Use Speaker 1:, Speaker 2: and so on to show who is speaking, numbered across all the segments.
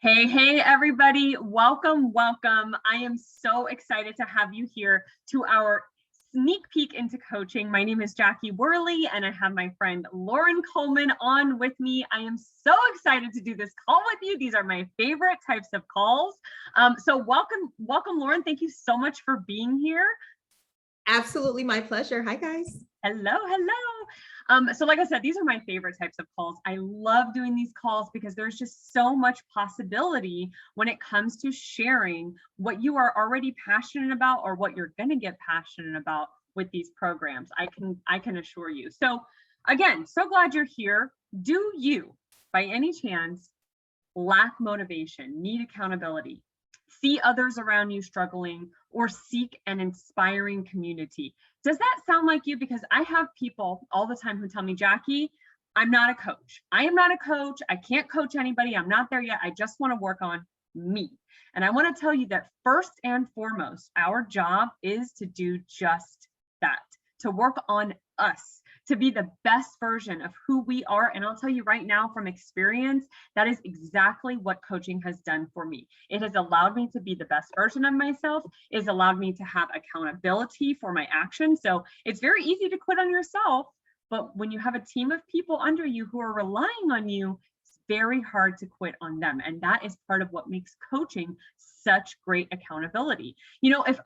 Speaker 1: Hey, everybody. Welcome. I am so excited to have you here to our sneak peek into coaching. My name is Jackie Worley, and I have my friend Lauren Coleman on with me. I am so excited to do this call with you. These are my favorite types of calls. So welcome, Lauren. Thank you so much for being here.
Speaker 2: Absolutely, my pleasure. Hi, guys.
Speaker 1: Hello. So like I said, these are my favorite types of calls. I love doing these calls because there's just so much possibility when it comes to sharing what you are already passionate about or what you're going to get passionate about with these programs. I can assure you. So again, so glad you're here. Do you, by any chance, lack motivation, need accountability, see others around you struggling, or seek an inspiring community? Does that sound like you? Because I have people all the time who tell me, Jackie, I'm not a coach. I am not a coach. I can't coach anybody. I'm not there yet. I just want to work on me. And I want to tell you that first and foremost, our job is to do just that, to work on us, to be the best version of who we are. And I'll tell you right now from experience, that is exactly what coaching has done for me. It has allowed me to be the best version of myself. It has allowed me to have accountability for my actions. So it's very easy to quit on yourself, but when you have a team of people under you who are relying on you, it's very hard to quit on them. And that is part of what makes coaching such great accountability. You know, if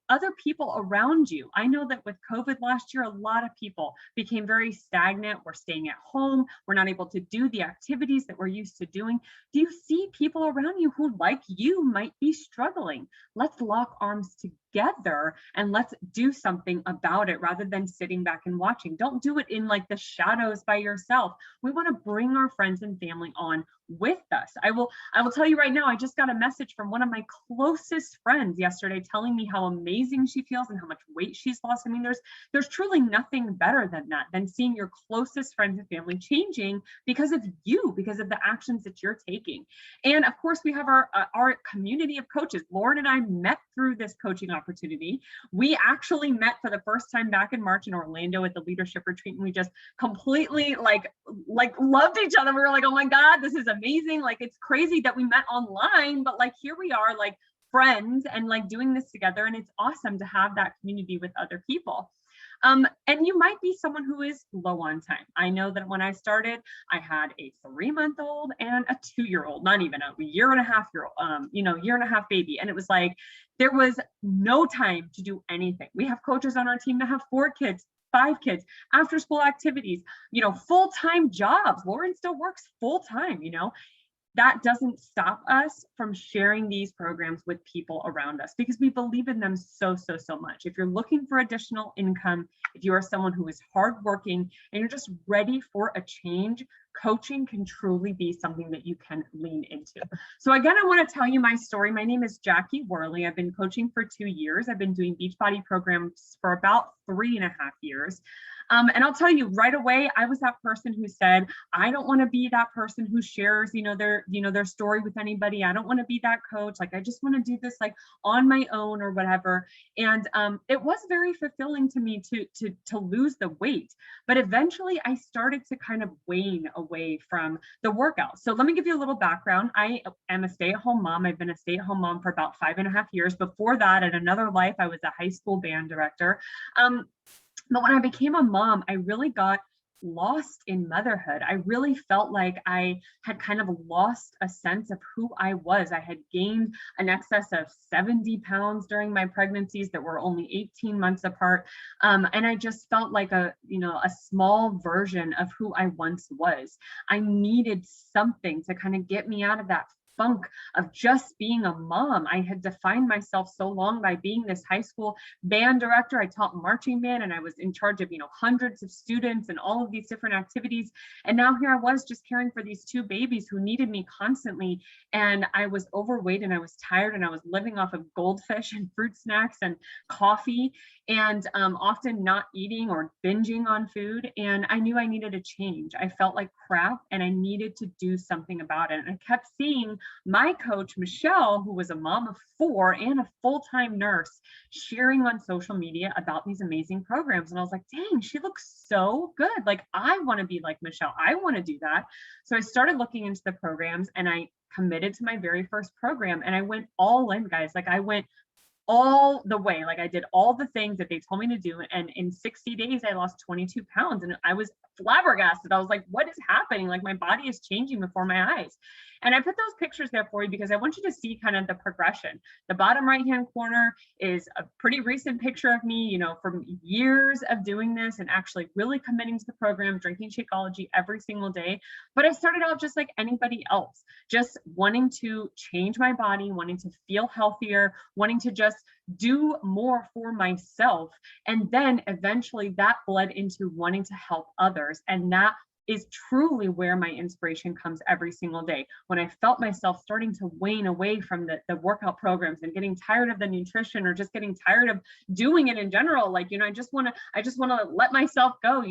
Speaker 1: other people around you, I know that with COVID last year, a lot of people became very stagnant. We're staying at home. We're not able to do the activities that we're used to doing. Do you see people around you who, like you, might be struggling? Let's lock arms together and let's do something about it rather than sitting back and watching. Don't do it in like the shadows by yourself. We want to bring our friends and family on with us. I will tell you right now, I just got a message from one of my closest friends yesterday telling me how amazing she feels and how much weight she's lost. I mean, there's truly nothing better than that, than seeing your closest friends and family changing because of you, because of the actions that you're taking. And of course, we have our community of coaches. Lauren and I met through this coaching opportunity. We actually met for the first time back in March in Orlando at the leadership retreat, and we just completely like loved each other. We were like, oh my God, this is amazing. Like, it's crazy that we met online, but like here we are, like friends and like doing this together. And it's awesome to have that community with other people. And you might be someone who is low on time. I know that when I started, I had a 3-month-old and a 2-year-old, not even a year and a half year and a half baby. And it was like, there was no time to do anything. We have coaches on our team that have 4 kids, 5 kids, after school activities, full-time jobs. Lauren still works full-time, that doesn't stop us from sharing these programs with people around us because we believe in them so much. If you're looking for additional income, if you are someone who is hardworking and you're just ready for a change, coaching can truly be something that you can lean into. So again, I want to tell you my story. My name is Jackie Worley. I've been coaching for 2 years. I've been doing Beachbody programs for about 3.5 years. And I'll tell you right away, I was that person who said, I don't want to be that person who shares, their story with anybody. I don't want to be that coach. Like, I just want to do this like on my own or whatever. And it was very fulfilling to me to lose the weight. But eventually I started to kind of wane away from the workout. So let me give you a little background. I am a stay-at-home mom. I've been a stay-at-home mom for about 5.5 years. Before that, in another life, I was a high school band director. But when I became a mom, I really got lost in motherhood. I really felt like I had kind of lost a sense of who I was. I had gained an excess of 70 pounds during my pregnancies that were only 18 months apart. And I just felt like a small version of who I once was. I needed something to kind of get me out of that funk of just being a mom. I had defined myself so long by being this high school band director. I taught marching band and I was in charge of, hundreds of students and all of these different activities. And now here I was just caring for these 2 babies who needed me constantly. And I was overweight and I was tired and I was living off of goldfish and fruit snacks and coffee and often not eating or binging on food. And I knew I needed a change. I felt like crap and I needed to do something about it. And I kept seeing my coach, Michelle, who was a mom of 4 and a full-time nurse, sharing on social media about these amazing programs. And I was like, dang, she looks so good. Like, I want to be like Michelle. I want to do that. So I started looking into the programs and I committed to my very first program and I went all in, guys. Like, I went all the way. Like, I did all the things that they told me to do. And in 60 days, I lost 22 pounds and I was flabbergasted. I was like, what is happening? Like, my body is changing before my eyes. And I put those pictures there for you because I want you to see kind of the progression. The bottom right-hand corner is a pretty recent picture of me, from years of doing this and actually really committing to the program, drinking Shakeology every single day. But I started out just like anybody else, just wanting to change my body, wanting to feel healthier, wanting to just do more for myself. And then eventually that bled into wanting to help others. And that is truly where my inspiration comes every single day. When I felt myself starting to wane away from the workout programs and getting tired of the nutrition or just getting tired of doing it in general, like, I just want to let myself go,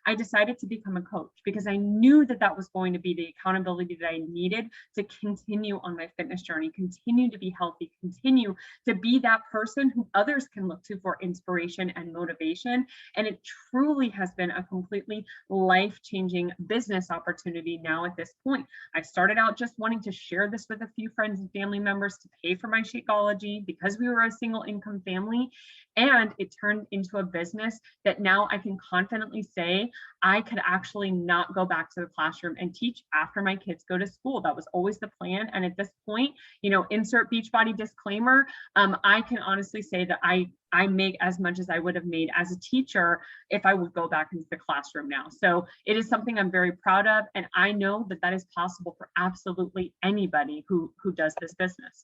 Speaker 1: I decided to become a coach because I knew that that was going to be the accountability that I needed to continue on my fitness journey, continue to be healthy, continue to be that person who others can look to for inspiration and motivation. And it truly has been a completely life-changing business opportunity now at this point. I started out just wanting to share this with a few friends and family members to pay for my Shakeology because we were a single income family. And it turned into a business that now I can confidently say I could actually not go back to the classroom and teach after my kids go to school. That was always the plan. And at this point, insert Beachbody disclaimer, I can honestly say that I make as much as I would have made as a teacher if I would go back into the classroom now. So it is something I'm very proud of. And I know that that is possible for absolutely anybody who does this business.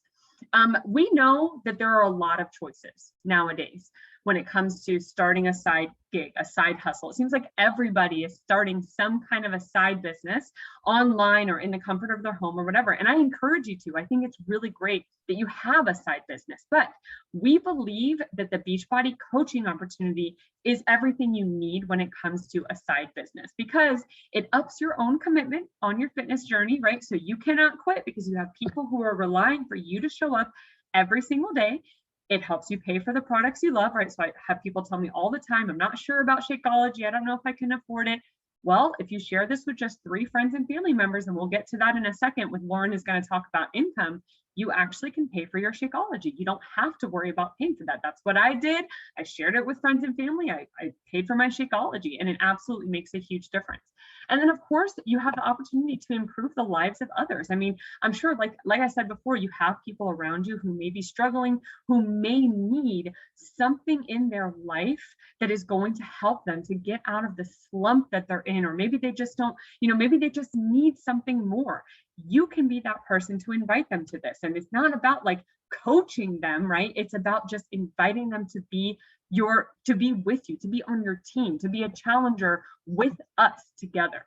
Speaker 1: We know that there are a lot of choices nowadays when it comes to starting a side gig, a side hustle. It seems like everybody is starting some kind of a side business online or in the comfort of their home or whatever. And I encourage you to. I think it's really great that you have a side business, but we believe that the Beachbody coaching opportunity is everything you need when it comes to a side business because it ups your own commitment on your fitness journey, right? So you cannot quit because you have people who are relying for you to show up every single day. It helps you pay for the products you love, right? So I have people tell me all the time, I'm not sure about Shakeology. I don't know if I can afford it. Well, if you share this with just 3 friends and family members, and we'll get to that in a second with Lauren is going to talk about income, you actually can pay for your Shakeology. You don't have to worry about paying for that. That's what I did. I shared it with friends and family. I paid for my Shakeology, and it absolutely makes a huge difference. And then, of course, you have the opportunity to improve the lives of others. I mean, I'm sure, like I said before, you have people around you who may be struggling, who may need something in their life that is going to help them to get out of the slump that they're in, or maybe they just don't, maybe they just need something more. You can be that person to invite them to this. And it's not about like coaching them, right? It's about just inviting them to be with you, to be on your team, to be a challenger with us together.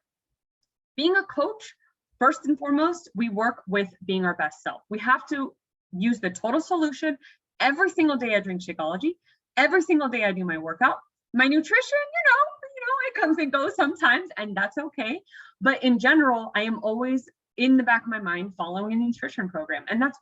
Speaker 1: Being a coach, first and foremost, we work with being our best self. We have to use the total solution. Every single day I drink Shakeology. Every single day I do my workout. My nutrition, it comes and goes sometimes, and that's okay. But in general, I am always in the back of my mind following a nutrition program. And that's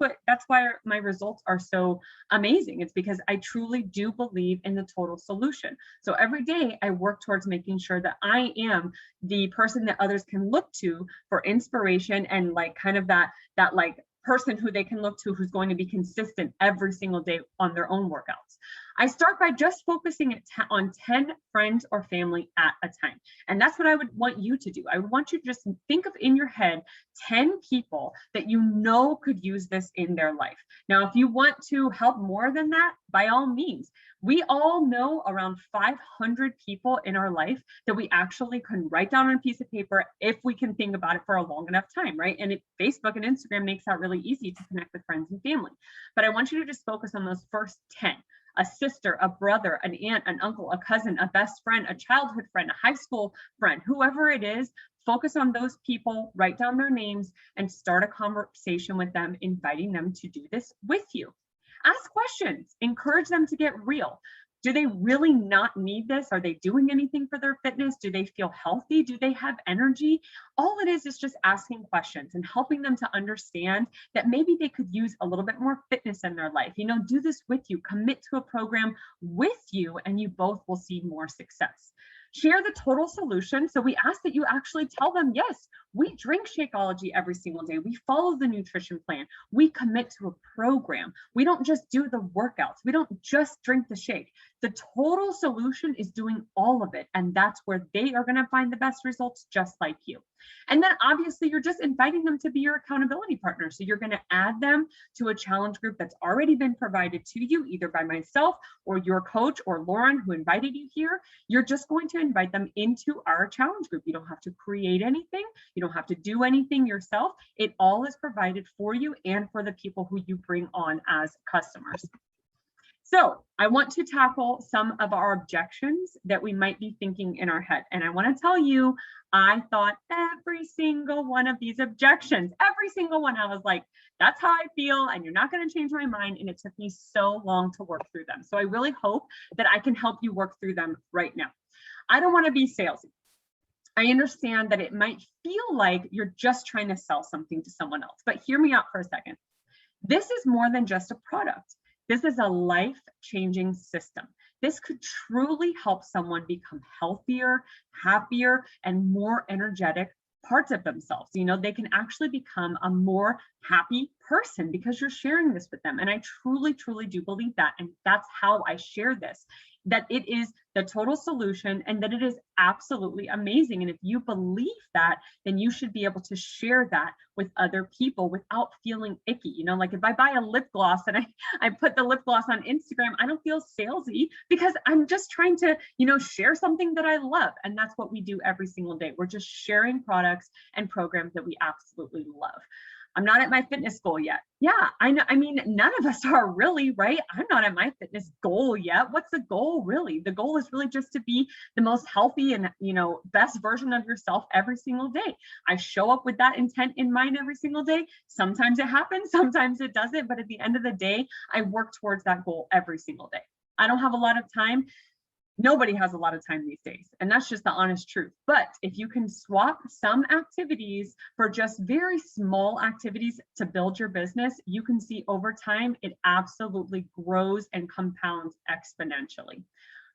Speaker 1: why my results are so amazing. It's because I truly do believe in the total solution. So every day I work towards making sure that I am the person that others can look to for inspiration and like kind of that like person who they can look to who's going to be consistent every single day on their own workouts. I start by just focusing on 10 friends or family at a time. And that's what I would want you to do. I would want you to just think of in your head 10 people that you know could use this in their life. Now, if you want to help more than that, by all means, we all know around 500 people in our life that we actually can write down on a piece of paper if we can think about it for a long enough time, right? And Facebook and Instagram makes that really easy to connect with friends and family. But I want you to just focus on those first 10. A sister, a brother, an aunt, an uncle, a cousin, a best friend, a childhood friend, a high school friend, whoever it is, focus on those people, write down their names, and start a conversation with them, inviting them to do this with you. Ask questions, encourage them to get real. Do they really not need this? Are they doing anything for their fitness? Do they feel healthy? Do they have energy? All it is just asking questions and helping them to understand that maybe they could use a little bit more fitness in their life. Do this with you, commit to a program with you, and you both will see more success. Share the total solution. So we ask that you actually tell them, yes, we drink Shakeology every single day. We follow the nutrition plan. We commit to a program. We don't just do the workouts. We don't just drink the shake. The total solution is doing all of it. And that's where they are going to find the best results, just like you. And then obviously you're just inviting them to be your accountability partner. So you're going to add them to a challenge group that's already been provided to you, either by myself or your coach or Lauren, who invited you here. You're just going to invite them into our challenge group. You don't have to create anything. You don't have to do anything yourself. It all is provided for you and for the people who you bring on as customers. So I want to tackle some of our objections that we might be thinking in our head. And I want to tell you, I thought every single one of these objections, every single one, I was like, that's how I feel, and you're not going to change my mind. And it took me so long to work through them. So I really hope that I can help you work through them right now. I don't want to be salesy. I understand that it might feel like you're just trying to sell something to someone else, but hear me out for a second. This is more than just a product. This is a life-changing system. This could truly help someone become healthier, happier, and more energetic parts of themselves. They can actually become a more happy person because you're sharing this with them. And I truly, truly do believe that. And that's how I share this, that it is the total solution and that it is absolutely amazing. And if you believe that, then you should be able to share that with other people without feeling icky. Like if I buy a lip gloss and I put the lip gloss on Instagram, I don't feel salesy because I'm just trying to, share something that I love. And that's what we do every single day. We're just sharing products and programs that we absolutely love. I'm not at my fitness goal yet. Yeah, I know. I mean, none of us are really, right? I'm not at my fitness goal yet. What's the goal really? The goal is really just to be the most healthy and, best version of yourself every single day. I show up with that intent in mind every single day. Sometimes it happens, sometimes it doesn't. But at the end of the day, I work towards that goal every single day. I don't have a lot of time. Nobody has a lot of time these days, and that's just the honest truth. But if you can swap some activities for just very small activities to build your business, you can see over time, it absolutely grows and compounds exponentially.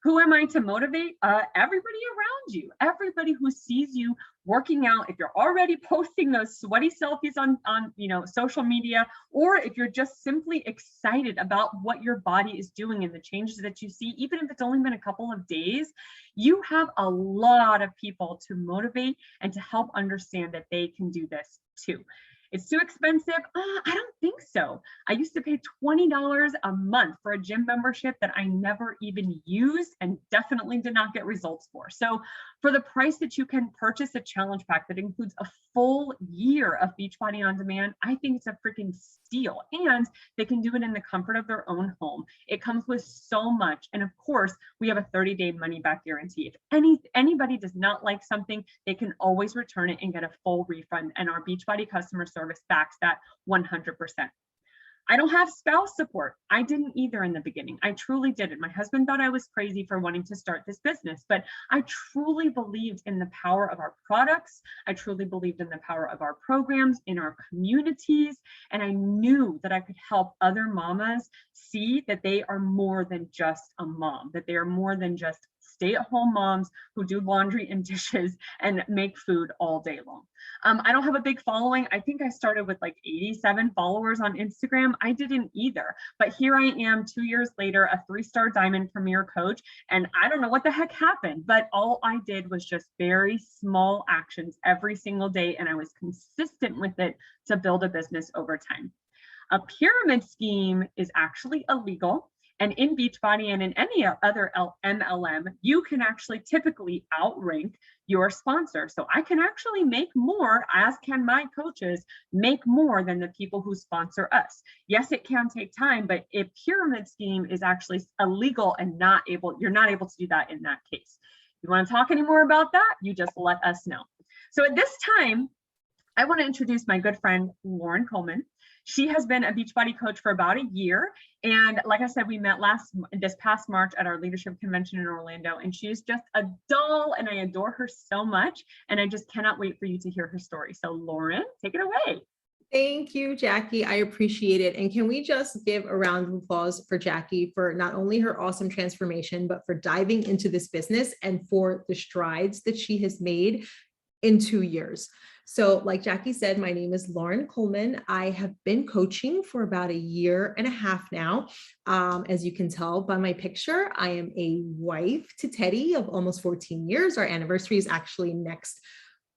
Speaker 1: Who am I to motivate? Everybody around you, everybody who sees you working out. If you're already posting those sweaty selfies on social media, or if you're just simply excited about what your body is doing and the changes that you see, even if it's only been a couple of days, you have a lot of people to motivate and to help understand that they can do this too. It's too expensive. I don't think so. I used to pay $20 a month for a gym membership that I never even used and definitely did not get results for. So for the price that you can purchase a challenge pack that includes a full year of Beachbody On Demand, I think it's a freaking steal. And they can do it in the comfort of their own home. It comes with so much. And of course, we have a 30-day money back guarantee. If anybody does not like something, they can always return it and get a full refund. And our Beachbody customer service backs that 100%. I don't have spouse support. I didn't either in the beginning. I truly didn't. My husband thought I was crazy for wanting to start this business, but I truly believed in the power of our products. I truly believed in the power of our programs, in our communities, and I knew that I could help other mamas see that they are more than just a mom, that they are more than just stay-at-home moms who do laundry and dishes and make food all day long. I don't have a big following. I think I started with like 87 followers on Instagram. I didn't either, but here I am 2 years later, a 3-star Diamond Premier coach, and I don't know what the heck happened, but all I did was just very small actions every single day, and I was consistent with it to build a business over time. A pyramid scheme is actually illegal. And in Beachbody and in any other MLM, you can actually typically outrank your sponsor. So I can actually make more, as can my coaches, make more than the people who sponsor us. Yes, it can take time, but a pyramid scheme is actually illegal and you're not able to do that in that case. If you want to talk any more about that, you just let us know. So at this time, I want to introduce my good friend, Lauren Coleman. She has been a Beachbody coach for about a year. And like I said, we met this past March at our leadership convention in Orlando, and she is just a doll and I adore her so much. And I just cannot wait for you to hear her story. So Lauren, take it away.
Speaker 2: Thank you, Jackie. I appreciate it. And can we just give a round of applause for Jackie for not only her awesome transformation, but for diving into this business and for the strides that she has made in 2 years. So like Jackie said, my name is Lauren Coleman. I have been coaching for about 1.5 years now. As you can tell by my picture, I am a wife to Teddy of almost 14 years. Our anniversary is actually next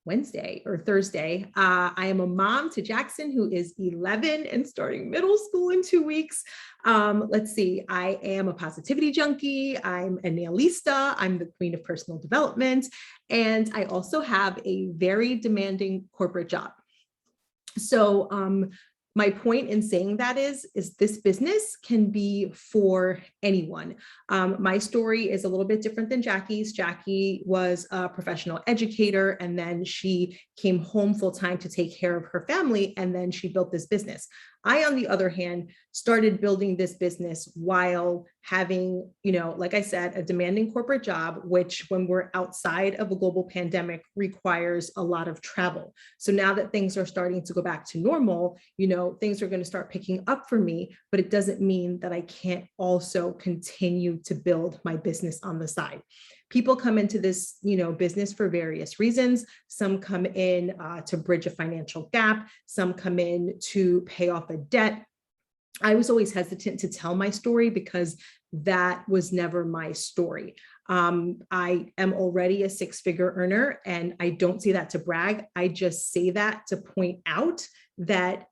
Speaker 2: Wednesday or Thursday. I am a mom to Jackson, who is 11 and starting middle school in 2 weeks. Let's see, I am a positivity junkie. I'm a nailista. I'm the queen of personal development. And I also have a very demanding corporate job. So my point in saying that is this business can be for anyone. My story is a little bit different than Jackie's. Jackie was a professional educator, and then she came home full time to take care of her family, and then she built this business. I, on the other hand, started building this business while having, like I said, a demanding corporate job, which when we're outside of a global pandemic requires a lot of travel. So now that things are starting to go back to normal, things are going to start picking up for me, but it doesn't mean that I can't also continue to build my business on the side. People come into this, business for various reasons. Some come in to bridge a financial gap. Some come in to pay off a debt. I was always hesitant to tell my story because that was never my story. I am already a 6-figure earner, and I don't say that to brag. I just say that to point out that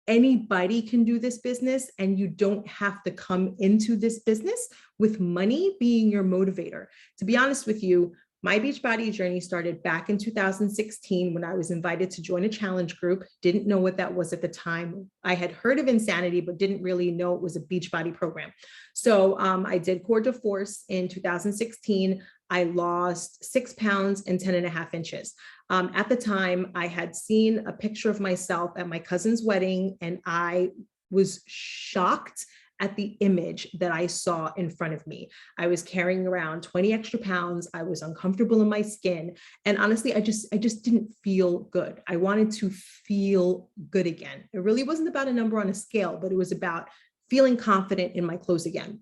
Speaker 2: anybody can do this business, and you don't have to come into this business with money being your motivator. To be honest with you, my Beachbody journey started back in 2016 when I was invited to join a challenge group. Didn't know what that was at the time. I had heard of Insanity, but didn't really know it was a Beachbody program. So I did Core de Force in 2016. I lost 6 pounds and 10.5 inches. At the time, I had seen a picture of myself at my cousin's wedding, and I was shocked at the image that I saw in front of me. I was carrying around 20 extra pounds. I was uncomfortable in my skin. And honestly, I just didn't feel good. I wanted to feel good again. It really wasn't about a number on a scale, but it was about feeling confident in my clothes again.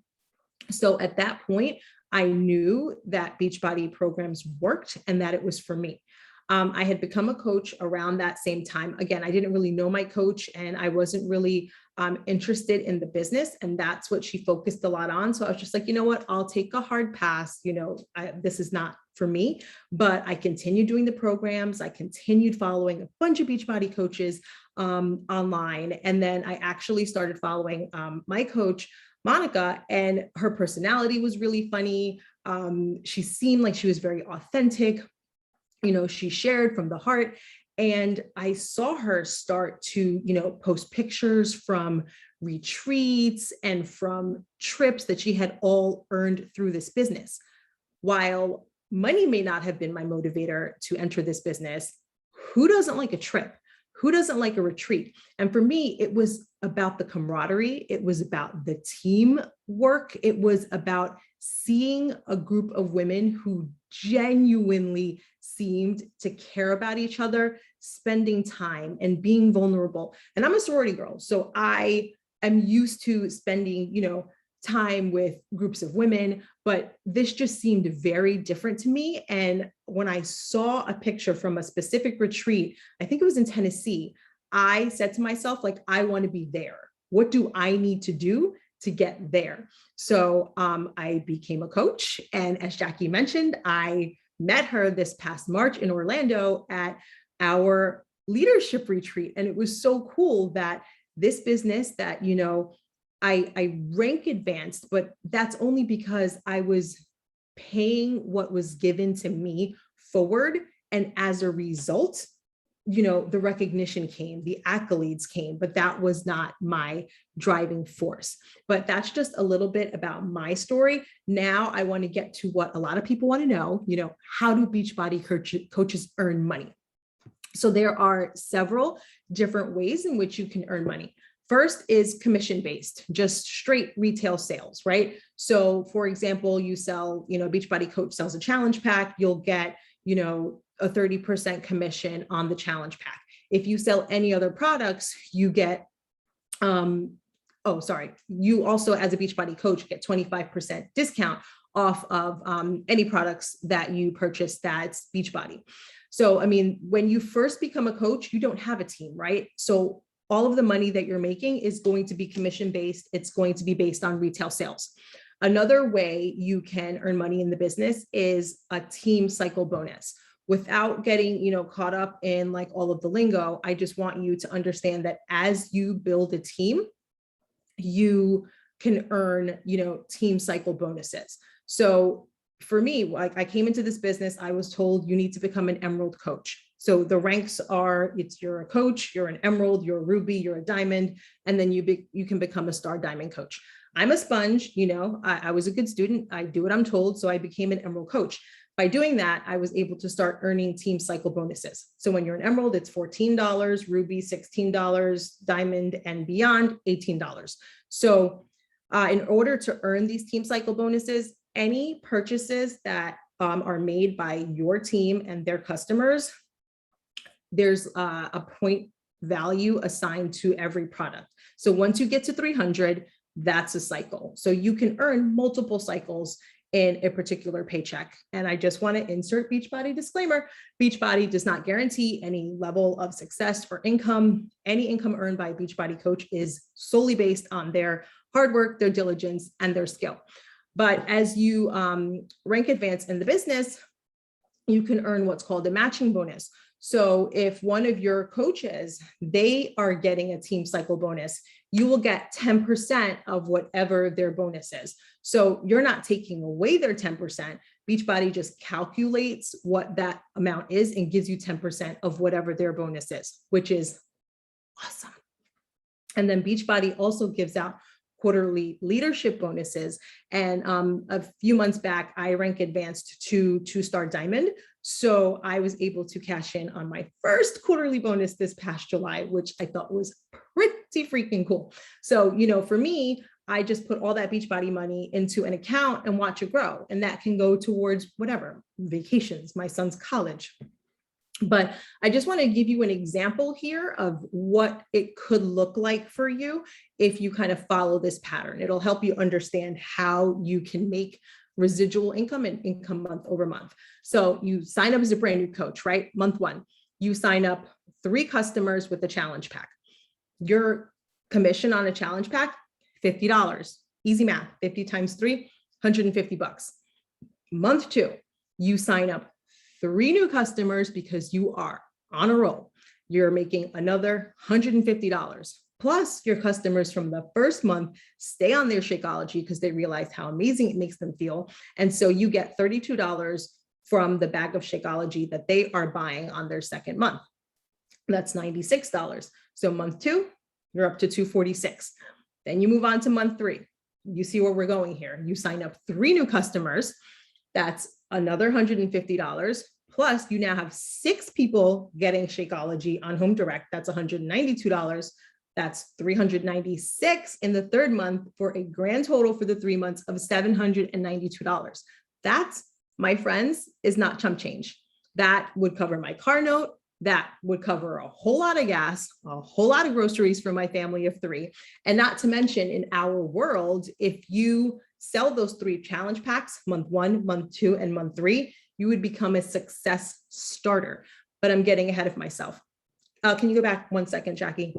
Speaker 2: So at that point, I knew that Beachbody programs worked and that it was for me. I had become a coach around that same time. Again, I didn't really know my coach, and I wasn't really interested in the business. And that's what she focused a lot on. So I was just like, you know what, I'll take a hard pass. This is not for me, but I continued doing the programs. I continued following a bunch of Beachbody coaches online. And then I actually started following my coach, Monica, and her personality was really funny. She seemed like she was very authentic. She shared from the heart. And I saw her start to, post pictures from retreats and from trips that she had all earned through this business. While money may not have been my motivator to enter this business, who doesn't like a trip? Who doesn't like a retreat? And for me, it was about the camaraderie. It was about the teamwork. It was about seeing a group of women who genuinely seemed to care about each other, spending time and being vulnerable. And I'm a sorority girl, so I am used to spending, time with groups of women, but this just seemed very different to me. And when I saw a picture from a specific retreat, I think it was in Tennessee, I said to myself, I want to be there. What do I need to do to get there? So I became a coach. And as Jackie mentioned, I met her this past March in Orlando at our leadership retreat. And it was so cool that this business that, I rank advanced, but that's only because I was paying what was given to me forward. And as a result, the recognition came, the accolades came, but that was not my driving force. But that's just a little bit about my story. Now I want to get to what a lot of people want to know, how do Beachbody coaches earn money? So there are several different ways in which you can earn money. First is commission-based, just straight retail sales, right? So for example, you sell, Beachbody Coach sells a challenge pack, you'll get, a 30% commission on the challenge pack. If you sell any other products, you get, you also as a Beachbody Coach get 25% discount off of any products that you purchase that's Beachbody. So, I mean, when you first become a coach, you don't have a team, right? So all of the money that you're making is going to be commission-based. It's going to be based on retail sales. Another way you can earn money in the business is a team cycle bonus. Without getting, caught up in like all of the lingo, I just want you to understand that as you build a team, you can earn, team cycle bonuses. So for me, like I came into this business, I was told you need to become an Emerald coach. So the ranks are, you're a coach, you're an Emerald, you're a Ruby, you're a Diamond, and then you can become a Star Diamond coach. I'm a sponge, I was a good student. I do what I'm told. So I became an Emerald coach. By doing that, I was able to start earning team cycle bonuses. So when you're an Emerald, it's $14, Ruby, $16, Diamond and beyond, $18. So in order to earn these team cycle bonuses, any purchases that are made by your team and their customers, there's a point value assigned to every product. So once you get to 300, that's a cycle. So you can earn multiple cycles in a particular paycheck. And I just want to insert Beachbody disclaimer. Beachbody does not guarantee any level of success or income. Any income earned by a Beachbody coach is solely based on their hard work, their diligence, and their skill. But as you rank advance in the business, you can earn what's called a matching bonus. So if one of your coaches, they are getting a team cycle bonus, you will get 10% of whatever their bonus is. So you're not taking away their 10%. Beachbody just calculates what that amount is and gives you 10% of whatever their bonus is, which is awesome. And then Beachbody also gives out quarterly leadership bonuses. And a few months back, I rank advanced to 2-star Diamond. So I was able to cash in on my first quarterly bonus this past July, which I thought was pretty freaking cool. So, for me, I just put all that Beachbody money into an account and watch it grow. And that can go towards whatever, vacations, my son's college. But I just want to give you an example here of what it could look like for you if you kind of follow this pattern. It'll help you understand how you can make residual income and income month over month. So you sign up as a brand new coach, right? Month 1, you sign up 3 customers with the challenge pack. Your commission on a challenge pack, $50. Easy math, 50 times 3, $150. Month 2, you sign up 3 new customers because you are on a roll. You're making another $150. Plus your customers from the first month stay on their Shakeology because they realize how amazing it makes them feel. And so you get $32 from the bag of Shakeology that they are buying on their second month. That's $96. So month 2, you're up to $246. Then you move on to month 3. You see where we're going here. You sign up 3 new customers. That's another $150. Plus you now have 6 people getting Shakeology on Home Direct. That's $192. That's $396 in the third month for a grand total for the 3 months of $792. That, my friends, is not chump change. That would cover my car note. That would cover a whole lot of gas, a whole lot of groceries for my family of 3. And not to mention in our world, if you sell those 3 challenge packs, month 1, month 2, and month 3, you would become a success starter. But I'm getting ahead of myself. Can you go back 1 second, Jackie?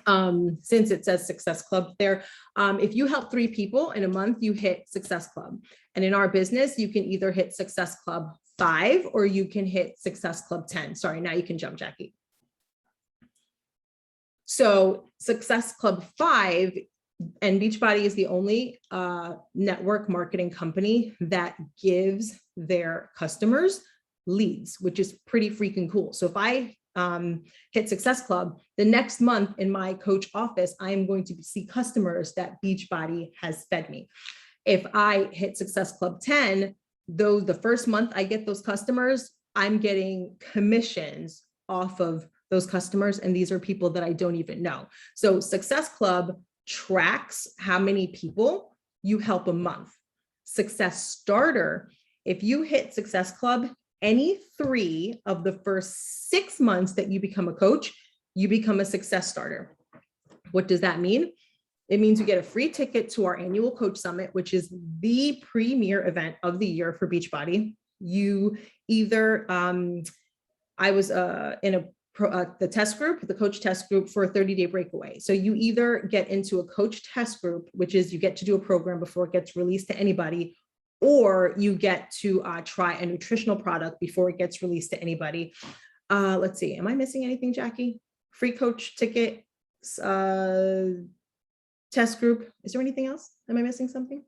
Speaker 2: Since it says Success Club there, if you help 3 people in a month, you hit Success Club. And in our business, you can either hit Success Club 5 or you can hit Success Club 10. Sorry, now you can jump, Jackie. So Success Club 5, and Beachbody is the only network marketing company that gives their customers leads, which is pretty freaking cool. So if I hit Success Club, the next month in my coach office, I am going to see customers that Beachbody has fed me. If I hit Success Club 10, though the first month I get those customers, I'm getting commissions off of those customers. And these are people that I don't even know. So Success Club tracks how many people you help a month. Success Starter, if you hit Success Club, any 3 of the first 6 months that you become a coach, you become a Success Starter. What does that mean? It means you get a free ticket to our annual Coach Summit, which is the premier event of the year for Beachbody. You either, I was in the test group, the coach test group for a 30-day breakaway. So you either get into a coach test group, which is you get to do a program before it gets released to anybody, or you get to try a nutritional product before it gets released to anybody. Let's see, am I missing anything, Jackie? Free coach ticket, test group. Is there anything else? Am I missing something?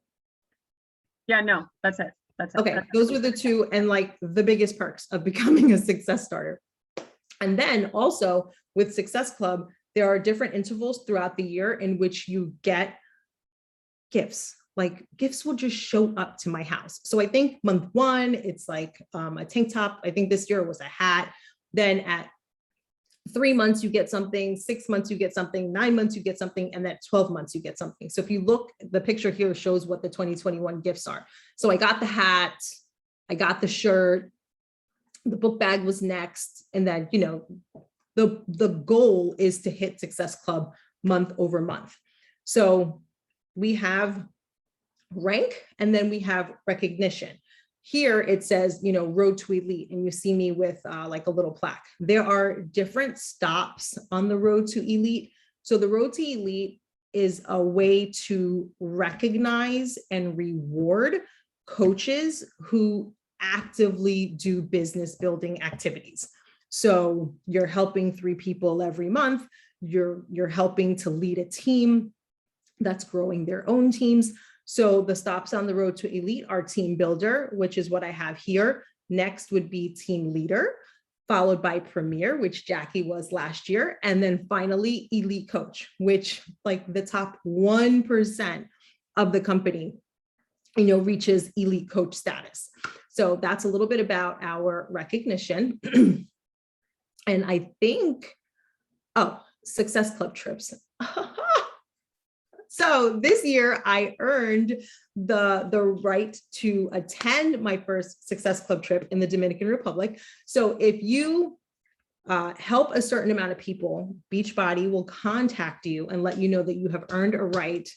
Speaker 1: Yeah, no, that's it. That's it.
Speaker 2: Okay, those are the 2 and like the biggest perks of becoming a Success Starter. And then also with Success Club, there are different intervals throughout the year in which you get gifts. Like gifts will just show up to my house. So I think month 1, it's like a tank top. I think this year it was a hat. Then at 3 months, you get something, 6 months, you get something, 9 months, you get something, and then 12 months, you get something. So if you look, the picture here shows what the 2021 gifts are. So I got the hat, I got the shirt, the book bag was next. And then, you know, the goal is to hit Success Club month over month. So we have rank and then we have recognition. Here it says, you know, Road to Elite, and you see me with like a little plaque. There are different stops on the Road to Elite. So the Road to Elite is a way to recognize and reward coaches who actively do business building activities. So you're helping 3 people every month. You're helping to lead a team that's growing their own teams. So the stops on the Road to Elite are Team Builder, which is what I have here. Next would be Team Leader, followed by Premier, which Jackie was last year. And then finally, Elite Coach, which like the top 1% of the company, you know, reaches Elite Coach status. So that's a little bit about our recognition. And I think, oh, Success Club trips. So this year I earned the right to attend my first Success Club trip in the Dominican Republic. So if you help a certain amount of people, Beachbody will contact you and let you know that you have earned a right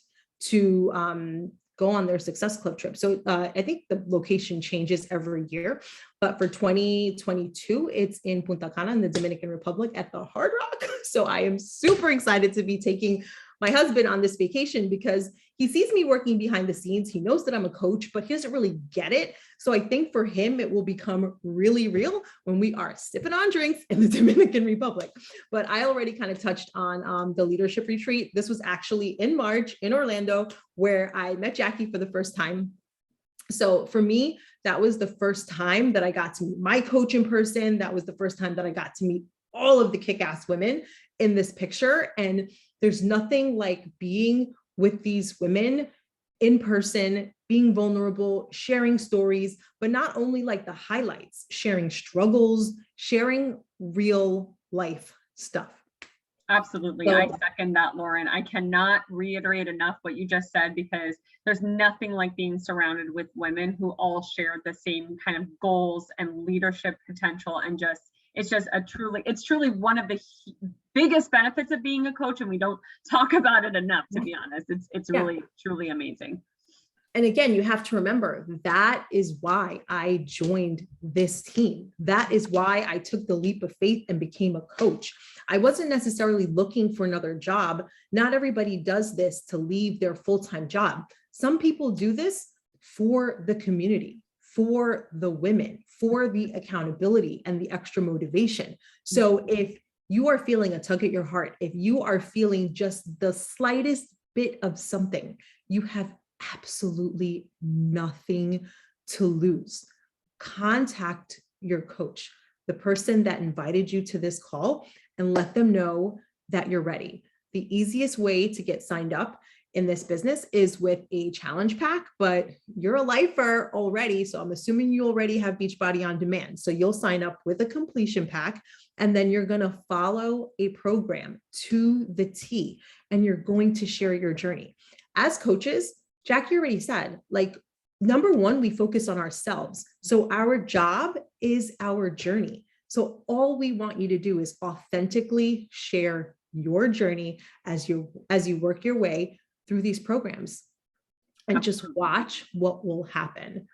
Speaker 2: to go on their Success Club trip. So I think the location changes every year, but for 2022, it's in Punta Cana in the Dominican Republic at the Hard Rock. So I am super excited to be taking my husband on this vacation because he sees me working behind the scenes. He knows that I'm a coach, but he doesn't really get it. So I think for him, it will become really real when we are sipping on drinks in the Dominican Republic. But I already kind of touched on the leadership retreat. This was actually in March in Orlando, where I met Jackie for the first time. So for me, that was the first time that I got to meet my coach in person. That was the first time that I got to meet all of the kick-ass women in this picture. And there's nothing like being with these women in person, being vulnerable, sharing stories, but not only like the highlights, sharing struggles, sharing real life stuff.
Speaker 1: Absolutely.
Speaker 2: So,
Speaker 1: I second that, Lauren. I cannot reiterate enough what you just said, because there's nothing like being surrounded with women who all share the same kind of goals and leadership potential, and just it's truly one of the biggest benefits of being a coach, and we don't talk about it enough, to be honest. It's really truly amazing.
Speaker 2: And again, you have to remember, that is why I joined this team. That is why I took the leap of faith and became a coach. I wasn't necessarily looking for another job. Not everybody does this to leave their full-time job. Some people do this for the community, for the women, for the accountability and the extra motivation. So if you are feeling a tug at your heart, if you are feeling just the slightest bit of something, you have absolutely nothing to lose. Contact your coach, the person that invited you to this call, and let them know that you're ready. The easiest way to get signed up in this business is with a challenge pack, but you're a lifer already. So I'm assuming you already have Beachbody On Demand. So you'll sign up with a completion pack, and then you're going to follow a program to the T, and you're going to share your journey. As coaches, Jackie already said, like, number one, we focus on ourselves. So our job is our journey. So all we want you to do is authentically share your journey as you work your way through these programs, and just watch what will happen.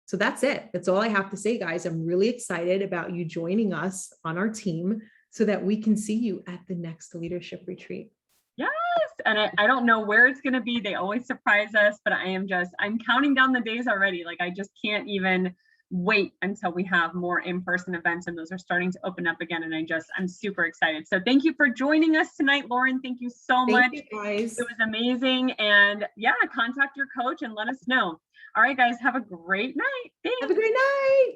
Speaker 2: So that's it. That's all I have to say, guys. I'm really excited about you joining us on our team so that we can see you at the next leadership retreat.
Speaker 1: Yes. And I don't know where it's going to be. They always surprise us, but I'm counting down the days already. Like, I just can't even wait until we have more in-person events, and those are starting to open up again. And I'm super excited. So thank you for joining us tonight, Lauren. Thank you so much.
Speaker 2: Thank you, guys.
Speaker 1: It was amazing. And yeah, contact your coach and let us know. All right, guys, have a great night. Thanks.
Speaker 2: Have a great night.